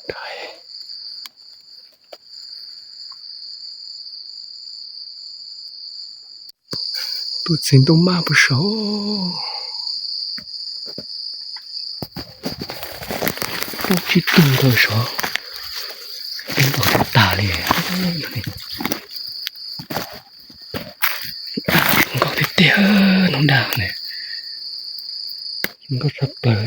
Đấy. Tôi xin tôi ma bữa số tôi chỉ tung thôi số em bỏ thật tà liền có thể tía nó đào này nó rất bởi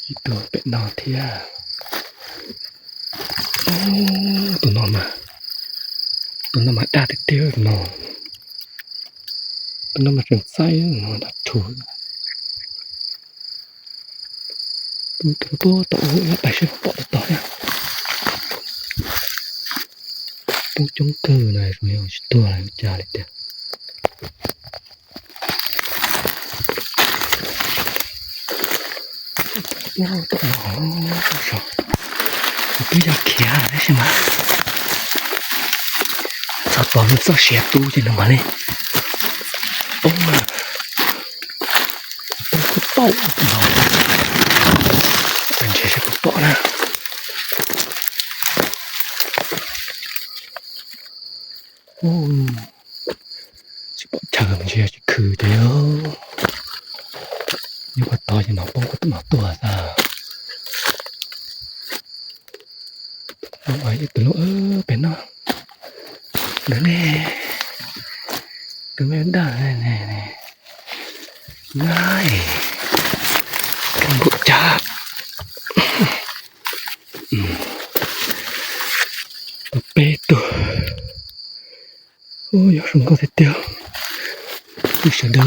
itu pek no thia tụi nó mà đa thì tiêu nó tụi nó mà rừng say nó đặt thủ tụi bố tụi nó phải sẽ bỏ tỏ nha tụi chống cờ này rồi tôi lại trả lại tiền nhau tụi nó sao bây giờ kia đấy xem mà sao toàn nó sao xé tu thì nó mà này ông mà ông có tàu nào anh sẽ có bỏ ra chỉ bỏ chờ mình chỉ khử thế thôi nhưng mà to thì nó không có tụi nó to ra nó ấy tụi nó bên nó đứng nè đứng bên đó này này này cầm bụi chả bê tủa ôi không có thể tiêu tôi sẽ đưa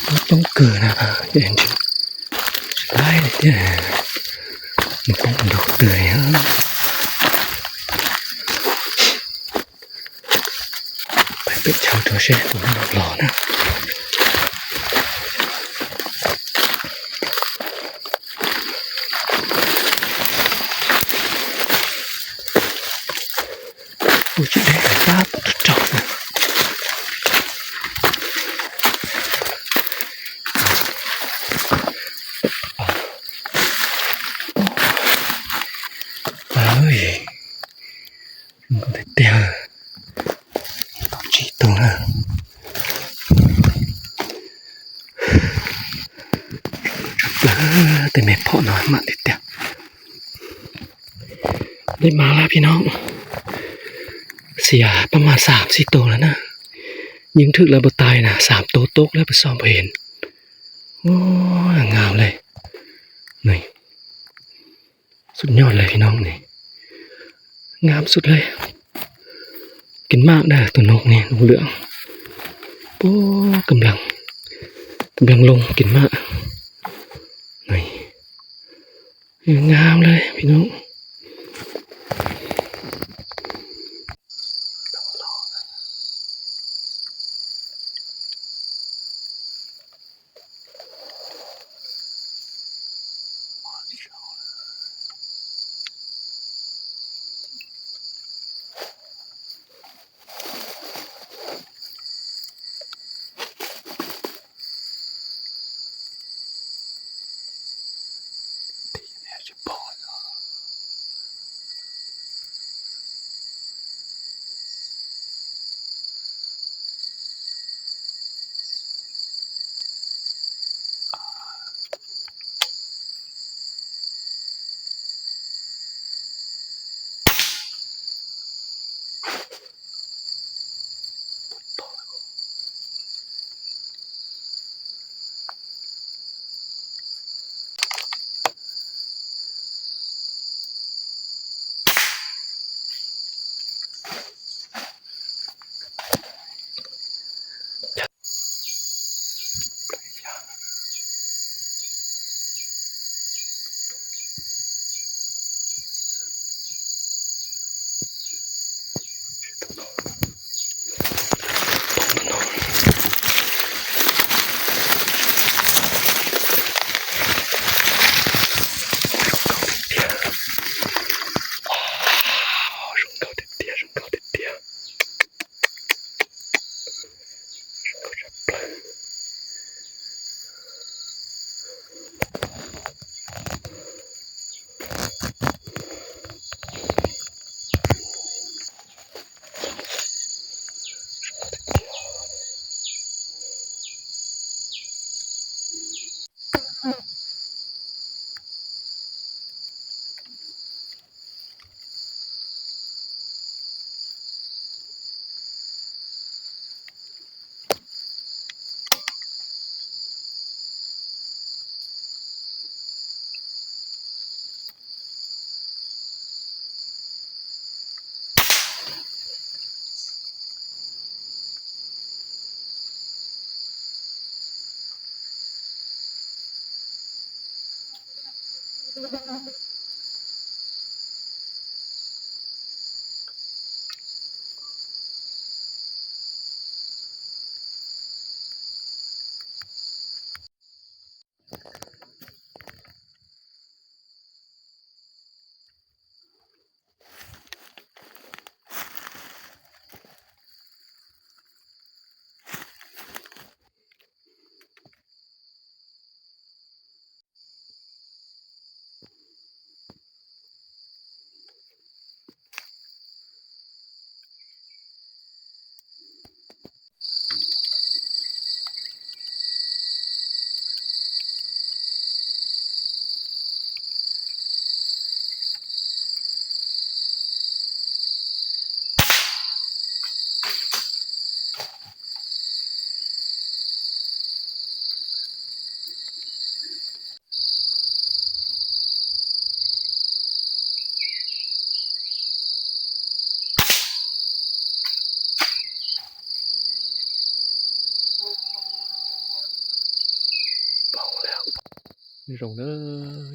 tôi tông cửa nào để anh chị slide này chứ nó cũng được cười hơn phải biết chào cho xe của nó được lò nữa ôi chị đây là ra tốt trọc rồi ơi không có thể tiêu tao chỉ tưởng làแต่แม่พ่อน้อยมาเด็ดได้มาแล้วพี่น้องเสียประมาณ3-4 ตัวแล้วนะยิงถึกแล้วบ่ตายนะ3 ตัวตกแล้วไปซ่อมบ่เห็นโอ้งามเลยนี่สุดยอดเลยพี่น้องนี่งามสุดเลยกินมากได้ตัวนกนี่นกเหลืองโอ้กำลังลงกินมากนี่งามเลยพี่น้อง rồng đó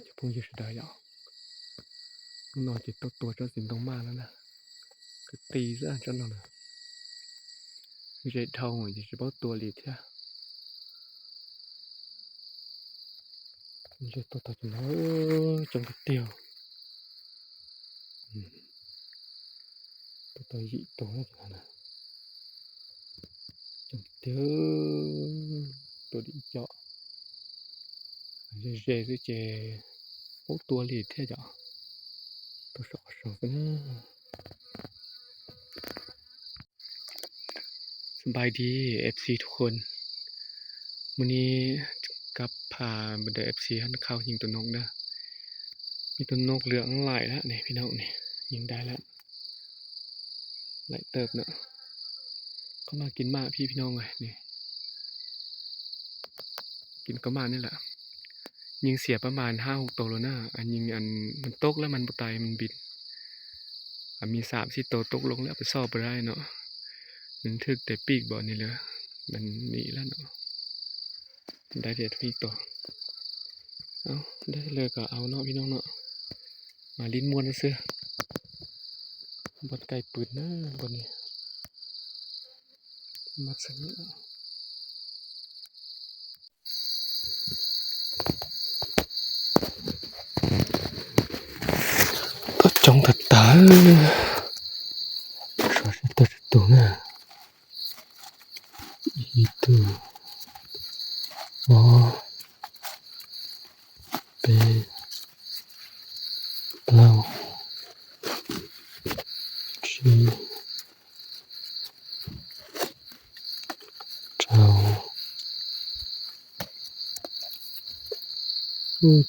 จะพุ่งยืดได้หรอนอนจิตตัวจะสินตรงมากแล้วนะคือตีซะจนนอนเจ็ดเท่าเหมือนจะบอกตัวหลีดใช่เจ็ดตัวจนแล้วจนเตียวตัวdịตัวนั่นนะจนเตียวตัวดีเจาะเจบอกตัวหลีดแท้จ้ะตัวสอกันนะสบายดีFC ทุกคนวันนี้กับพาบรรดา FC หันเข้ายิงตัวนกนะมีตัวนกเหลืองหลายแล้วเนี่ยพี่น้องเนี่ยยิงได้แล้วหลายเติบเนาะก็มากินมาพี่น้องเลยนี่กินก็มานี่แหละยิงเสียประมาณ5-6ตัวแล้วนะอันยิงอันมันตกแล้วมันตายมันบินมี3-4ตัวตกลงแล้วไปซ่อไปได้เนาะมันถึกแต่ปีกบ่อนี่เลยมันหนีแล้วเนาะได้เด็ดพี่ตัวเอาได้เลยก็เอาเนาะพี่น้องเนาะมาลิ้นม้วนเสื้อบดไก่ปืนนะบนนี้มัดสักนิดก็จงตัดตาตัวน่ะitu oh pe lau chi chào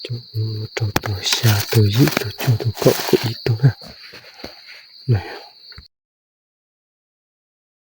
trâu trâu từ xa từ dữ từ cho từ cậu của ít tôi ha